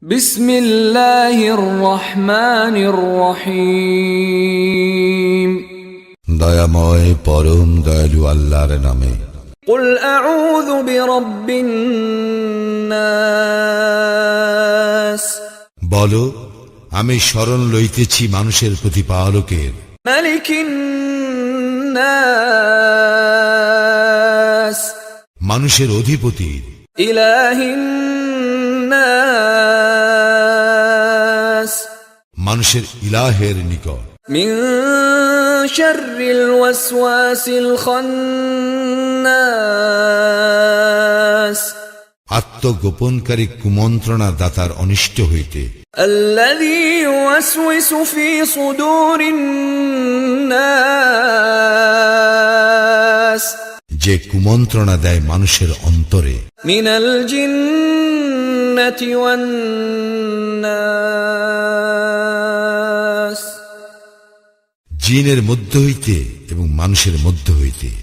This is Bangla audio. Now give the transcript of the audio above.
বিসমিল্লাহির রহমানির রহিম। দয়াময় পরম দয়ালু আল্লাহর নামে। কুল আউযু বিরাব্বিন নাস। বলো, আমি শরণ লইতেছি মানুষের প্রতিপালকের। মালিকিন নাস। মানুষের অধিপতির। ইলাহিন নাস। মানুষের ইলাহের নিকট। মিন শাররিল ওয়াসওয়াসিল খান্নাস। আত্মগোপনকারী কুমন্ত্রণা দাতার অনিষ্ট হইতে। আল্লাযী ইউওয়াসওয়িসু ফী সুদুরিন নাস। যে কুমন্ত্রণা দেয় মানুষের অন্তরে। মিনাল জিন্নাতি ওয়ান নাস। জিনের মধ্য হইতে এবং মানুষের মধ্য হইতে।